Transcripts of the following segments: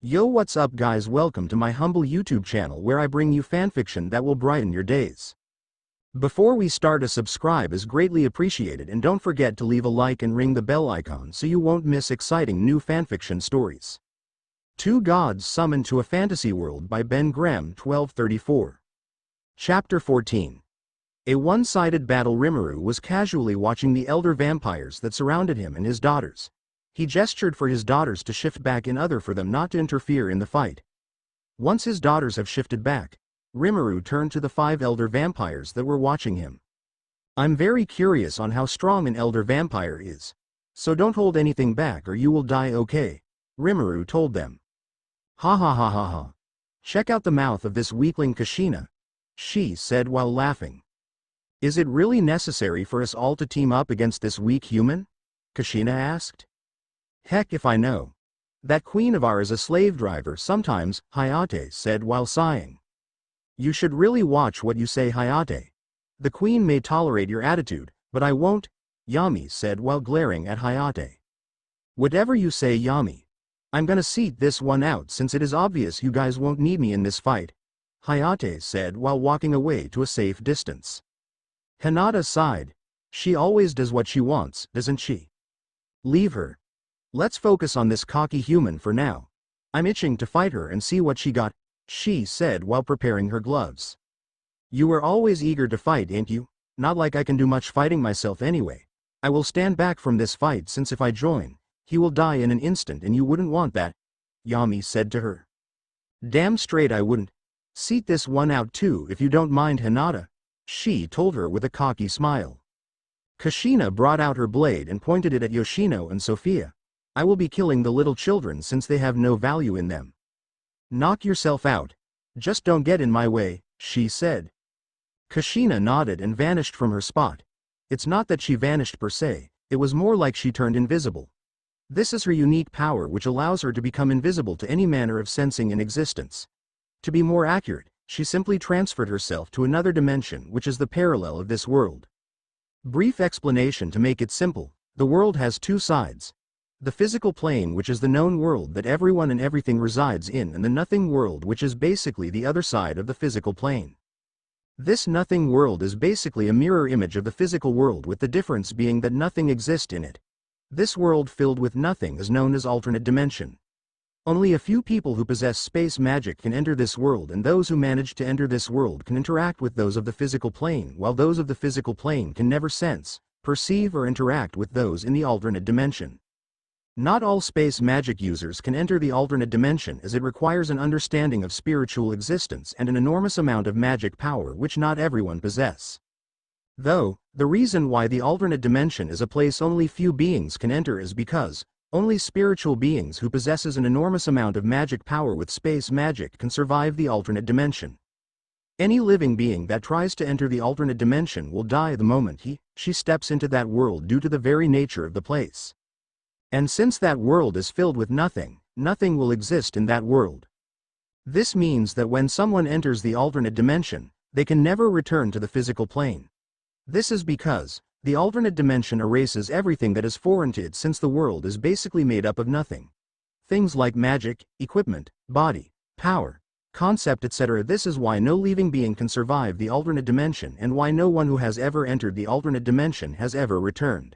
Yo, what's up guys, welcome to my humble YouTube channel where I bring you fanfiction that will brighten your days. Before we start, a subscribe is greatly appreciated, and don't forget to leave a like and ring the bell icon so you won't miss exciting new fanfiction stories. Two Gods Summoned to a Fantasy World by BenGrem1234. Chapter 14. A one-sided battle. Rimuru was casually watching the elder vampires that surrounded him and his daughters. He gestured for his daughters to shift back, in order for them not to interfere in the fight. Once his daughters have shifted back, Rimuru turned to the 5 elder vampires that were watching him. I'm very curious on how strong an elder vampire is. So don't hold anything back or you will die, okay? Rimuru told them. Ha ha ha ha ha. Check out the mouth of this weakling Kushina, Shei said while laughing. Is it really necessary for us all to team up against this weak human? Kushina asked. Heck if I know. That queen of ours is a slave driver sometimes, Hayate said while sighing. You should really watch what you say, Hayate. The queen may tolerate your attitude, but I won't, Yami said while glaring at Hayate. Whatever you say, Yami. I'm gonna seat this one out since it is obvious you guys won't need me in this fight, Hayate said while walking away to a safe distance. Canade sighed. She always does what she wants, doesn't she? Leave her. Let's focus on this cocky human for now. I'm itching to fight her and see what she got, Shei said while preparing her gloves. You were always eager to fight, ain't you? Not like I can do much fighting myself anyway. I will stand back from this fight since if I join, he will die in an instant and you wouldn't want that, Yami said to her. Damn straight I wouldn't. Seat this one out too if you don't mind, Hinata, Shei told her with a cocky smile. Kushina brought out her blade and pointed it at Yoshino and Sophia. I will be killing the little children since they have no value in them. Knock yourself out. Just don't get in my way, she said. Kushina nodded and vanished from her spot. It's not that she vanished per se, it was more like she turned invisible. This is her unique power which allows her to become invisible to any manner of sensing in existence. To be more accurate, she simply transferred herself to another dimension which is the parallel of this world. Brief explanation to make it simple, the world has 2 sides. The physical plane, which is the known world that everyone and everything resides in, and the nothing world, which is basically the other side of the physical plane. This nothing world is basically a mirror image of the physical world, with the difference being that nothing exists in it. This world filled with nothing is known as alternate dimension. Only a few people who possess space magic can enter this world, and those who manage to enter this world can interact with those of the physical plane, while those of the physical plane can never sense, perceive or interact with those in the alternate dimension. Not all space magic users can enter the alternate dimension, as it requires an understanding of spiritual existence and an enormous amount of magic power which not everyone possess. Though, the reason why the alternate dimension is a place only few beings can enter is because only spiritual beings who possesses an enormous amount of magic power with space magic can survive the alternate dimension. Any living being that tries to enter the alternate dimension will die the moment she steps into that world due to the very nature of the place. And since that world is filled with nothing, nothing will exist in that world. This means that when someone enters the alternate dimension, they can never return to the physical plane. This is because the alternate dimension erases everything that is foreign to it, since the world is basically made up of nothing. Things like magic, equipment, body, power, concept, etc. This is why no living being can survive the alternate dimension, and why no one who has ever entered the alternate dimension has ever returned.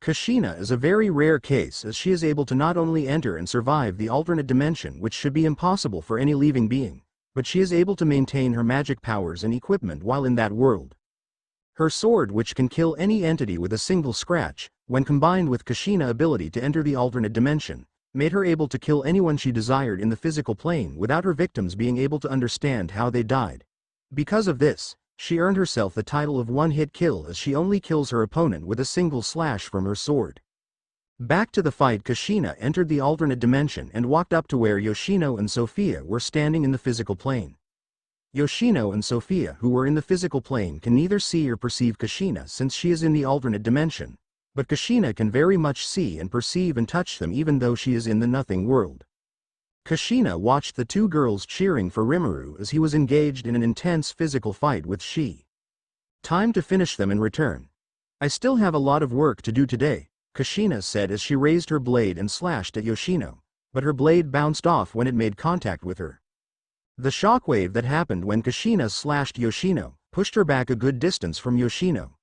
Kushina is a very rare case, as she is able to not only enter and survive the alternate dimension, which should be impossible for any living being, but she is able to maintain her magic powers and equipment while in that world. Her sword, which can kill any entity with a single scratch, when combined with Kushina's ability to enter the alternate dimension, made her able to kill anyone she desired in the physical plane without her victims being able to understand how they died. Because of this, she earned herself the title of one-hit kill, as she only kills her opponent with a single slash from her sword. Back to the fight. Kushina entered the alternate dimension and walked up to where Yoshino and Sophia were standing in the physical plane. Yoshino and Sophia, who were in the physical plane, can neither see or perceive Kushina since she is in the alternate dimension, but Kushina can very much see and perceive and touch them even though she is in the nothing world. Kushina watched the 2 girls cheering for Rimuru as he was engaged in an intense physical fight with Shei. Time to finish them in return. I still have a lot of work to do today, Kushina said as she raised her blade and slashed at Yoshino, but her blade bounced off when it made contact with her. The shockwave that happened when Kushina slashed Yoshino pushed her back a good distance from Yoshino.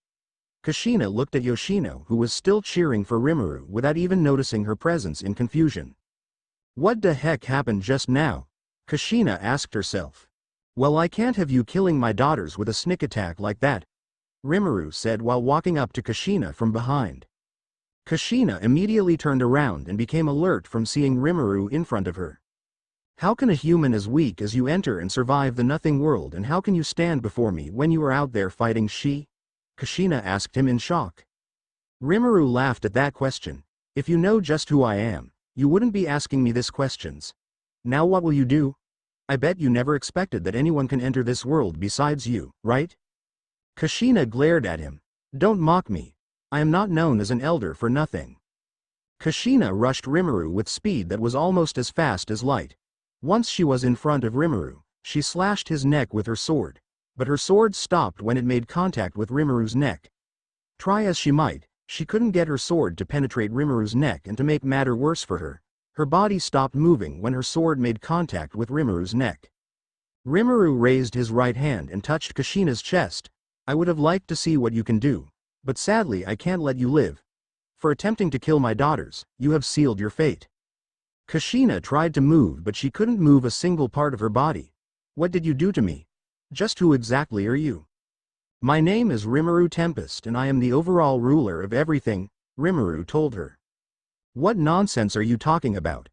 Kushina looked at Yoshino, who was still cheering for Rimuru without even noticing her presence, in confusion. What the heck happened just now? Kushina asked herself. Well, I can't have you killing my daughters with a sneak attack like that, Rimuru said while walking up to Kushina from behind. Kushina immediately turned around and became alert from seeing Rimuru in front of her. How can a human as weak as you enter and survive the nothing world, and how can you stand before me when you are out there fighting Shei? Kushina asked him in shock. Rimuru laughed at that question. If you know just who I am, you wouldn't be asking me these questions. Now what will you do? I bet you never expected that anyone can enter this world besides you, right? Kushina glared at him. Don't mock me. I am not known as an elder for nothing. Kushina rushed Rimuru with speed that was almost as fast as light. Once she was in front of Rimuru, she slashed his neck with her sword, but her sword stopped when it made contact with Rimuru's neck. Try as she might, she couldn't get her sword to penetrate Rimuru's neck, and to make matter worse for her, her body stopped moving when her sword made contact with Rimuru's neck. Rimuru raised his right hand and touched Kushina's chest. I would have liked to see what you can do, but sadly I can't let you live. For attempting to kill my daughters, you have sealed your fate. Kushina tried to move, but she couldn't move a single part of her body. What did you do to me? Just who exactly are you? My name is Rimuru Tempest and I am the overall ruler of everything, Rimuru told her. What nonsense are you talking about?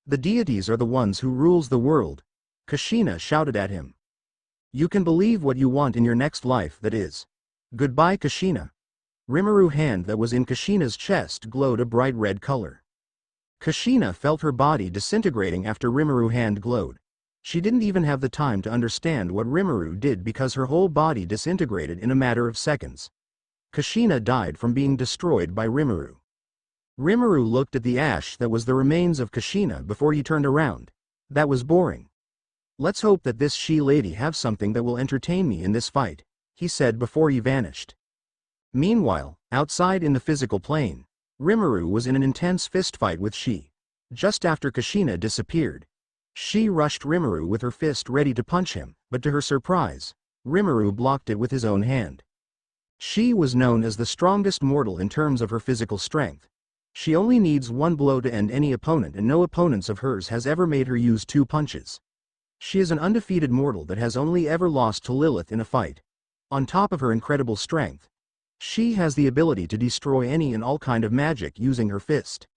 The deities are the ones who rules the world, Kushina shouted at him. You can believe what you want in your next life, that is. Goodbye, Kushina. Rimuru's hand that was in Kushina's chest glowed a bright red color. Kushina felt her body disintegrating after Rimuru's hand glowed. She didn't even have the time to understand what Rimuru did because her whole body disintegrated in a matter of seconds. Kushina died from being destroyed by Rimuru. Rimuru looked at the ash that was the remains of Kushina before he turned around. That was boring. Let's hope that this Shei lady have something that will entertain me in this fight, he said before he vanished. Meanwhile, outside in the physical plane, Rimuru was in an intense fistfight with Shei. Just after Kushina disappeared, Shei rushed Rimuru with her fist ready to punch him, but to her surprise, Rimuru blocked it with his own hand. Shei was known as the strongest mortal in terms of her physical strength. She only needs one blow to end any opponent, and no opponents of hers has ever made her use 2 punches. She is an undefeated mortal that has only ever lost to Lilith in a fight. On top of her incredible strength, Shei has the ability to destroy any and all kind of magic using her fist.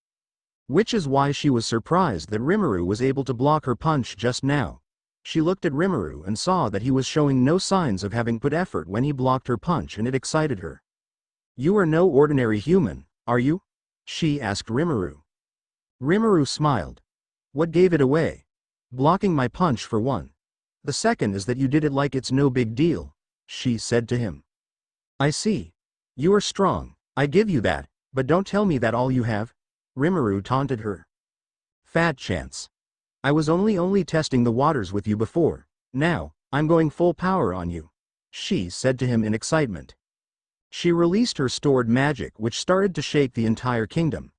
Which is why she was surprised that Rimuru was able to block her punch just now. She looked at Rimuru and saw that he was showing no signs of having put effort when he blocked her punch, and it excited her. You are no ordinary human, are you? Shei asked Rimuru. Rimuru smiled. What gave it away? Blocking my punch for one. The second is that you did it like it's no big deal, Shei said to him. I see. You are strong, I give you that, but don't tell me that all you have, Rimuru taunted her. Fat chance. I was only testing the waters with you before, now, I'm going full power on you, Shei said to him in excitement. She released her stored magic, which started to shake the entire kingdom.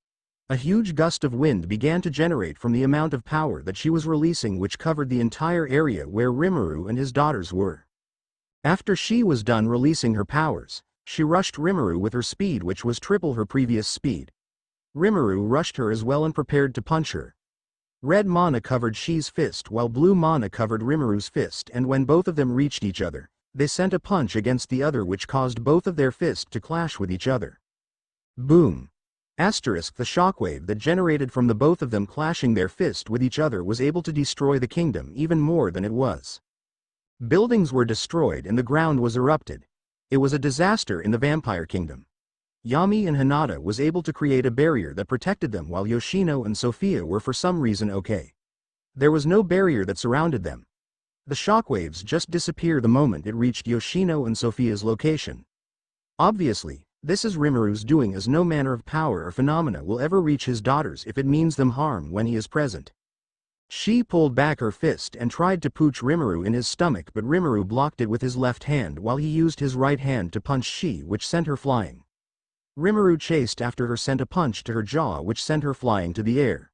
A huge gust of wind began to generate from the amount of power that she was releasing, which covered the entire area where Rimuru and his daughters were. After Shei was done releasing her powers, she rushed Rimuru with her speed, which was triple her previous speed. Rimuru rushed her as well and prepared to punch her. Red mana covered Shei's fist while blue mana covered Rimuru's fist, and when both of them reached each other, they sent a punch against the other which caused both of their fists to clash with each other. Boom! Asterisk, the shockwave that generated from the both of them clashing their fist with each other was able to destroy the kingdom even more than it was. Buildings were destroyed and the ground was erupted. It was a disaster in the vampire kingdom. Yami and Hinata was able to create a barrier that protected them, while Yoshino and Sophia were for some reason okay. There was no barrier that surrounded them. The shockwaves just disappeared the moment it reached Yoshino and Sophia's location. Obviously, this is Rimuru's doing, as no manner of power or phenomena will ever reach his daughters if it means them harm when he is present. Shei pulled back her fist and tried to pooch Rimuru in his stomach, but Rimuru blocked it with his left hand while he used his right hand to punch Shei, which sent her flying. Rimuru chased after her, sent a punch to her jaw which sent her flying to the air.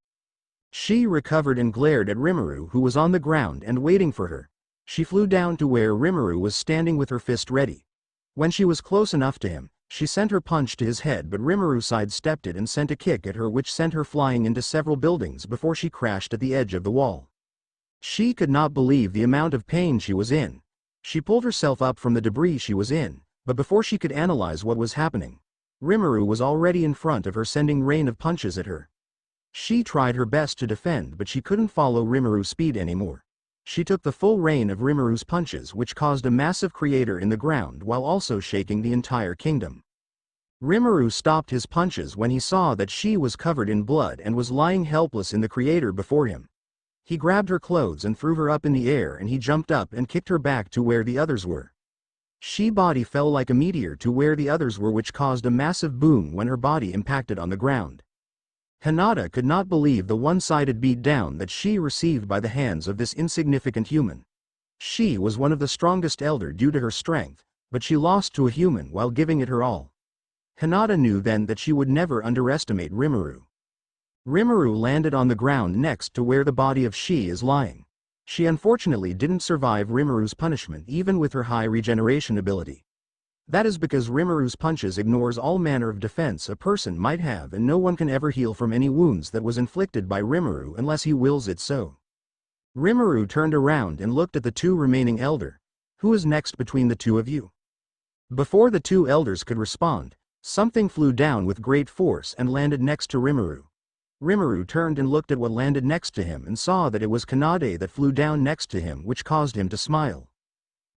She recovered and glared at Rimuru, who was on the ground and waiting for her. She flew down to where Rimuru was standing with her fist ready. When she was close enough to him, she sent her punch to his head, but Rimuru sidestepped it and sent a kick at her, which sent her flying into several buildings before she crashed at the edge of the wall. She could not believe the amount of pain she was in. She pulled herself up from the debris she was in, but before she could analyze what was happening, Rimuru was already in front of her, sending rain of punches at her. She tried her best to defend, but she couldn't follow Rimuru's speed anymore. She took the full rain of Rimuru's punches, which caused a massive crater in the ground while also shaking the entire kingdom. Rimuru stopped his punches when he saw that she was covered in blood and was lying helpless in the crater before him. He grabbed her clothes and threw her up in the air, and he jumped up and kicked her back to where the others were. She's body fell like a meteor to where the others were, which caused a massive boom when her body impacted on the ground. Canade could not believe the one-sided beatdown that she received by the hands of this insignificant human. She was one of the strongest elder due to her strength, but she lost to a human while giving it her all. Canade knew then that she would never underestimate Rimuru. Rimuru landed on the ground next to where the body of Shei is lying. She unfortunately didn't survive Rimuru's punishment even with her high regeneration ability. That is because Rimuru's punches ignores all manner of defense a person might have, and no one can ever heal from any wounds that was inflicted by Rimuru unless he wills it so. Rimuru turned around and looked at the two remaining elder. Who is next between the two of you? Before the two elders could respond, something flew down with great force and landed next to Rimuru. Rimuru turned and looked at what landed next to him and saw that it was Canade that flew down next to him, which caused him to smile.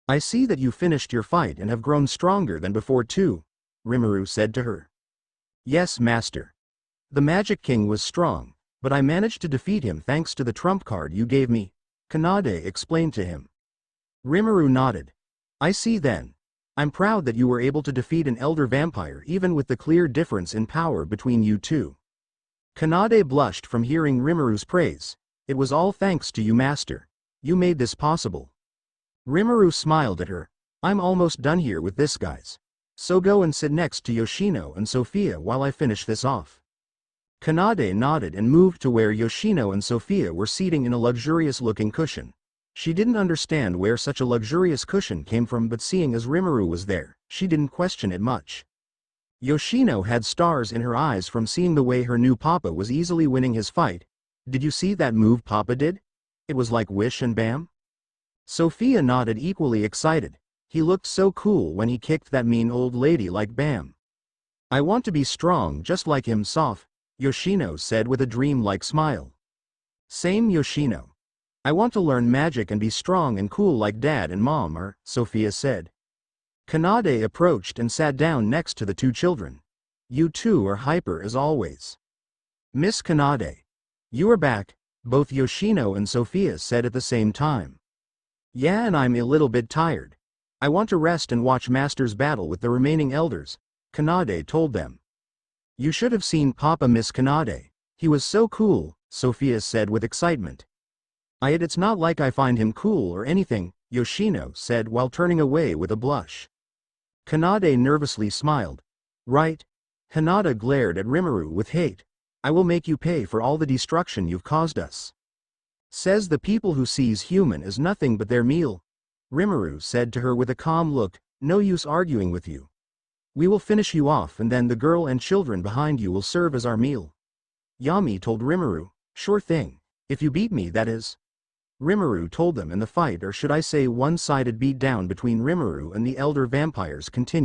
I see that you finished your fight and have grown stronger than before too, Rimuru said to her. Yes, master. The Magic King was strong, but I managed to defeat him thanks to the trump card you gave me, Canade explained to him. Rimuru nodded. I see then. I'm proud that you were able to defeat an elder vampire even with the clear difference in power between you two. Canade blushed from hearing Rimuru's praise. It was all thanks to you, master. You made this possible. Rimuru smiled at her. I'm almost done here with this, guys. So go and sit next to Yoshino and Sophia while I finish this off. Canade nodded and moved to where Yoshino and Sophia were seating in a luxurious-looking cushion. She didn't understand where such a luxurious cushion came from, but seeing as Rimuru was there, she didn't question it much. Yoshino had stars in her eyes from seeing the way her new papa was easily winning his fight. Did you see that move Papa did? It was like Wish and Bam? Sophia nodded, equally excited. He looked so cool when he kicked that mean old lady like Bam. I want to be strong just like him, Soph, Yoshino said with a dream-like smile. Same, Yoshino. I want to learn magic and be strong and cool like Dad and Mom are, Sophia said. Canade approached and sat down next to the two children. You two are hyper as always. Miss Canade. You are back, both Yoshino and Sophia said at the same time. Yeah, and I'm a little bit tired. I want to rest and watch Master's battle with the remaining elders, Canade told them. You should have seen Papa, Miss Canade. He was so cool, Sophia said with excitement. It's not like I find him cool or anything, Yoshino said while turning away with a blush. Canade nervously smiled. Right? Canade glared at Rimuru with hate. I will make you pay for all the destruction you've caused us. Says the people who sees human as nothing but their meal. Rimuru said to her with a calm look, no use arguing with you. We will finish you off and then the girl and children behind you will serve as our meal. Yami told Rimuru, sure thing, if you beat me that is. Rimuru told them, and the fight, or should I say one-sided beatdown between Rimuru and the elder vampires continued.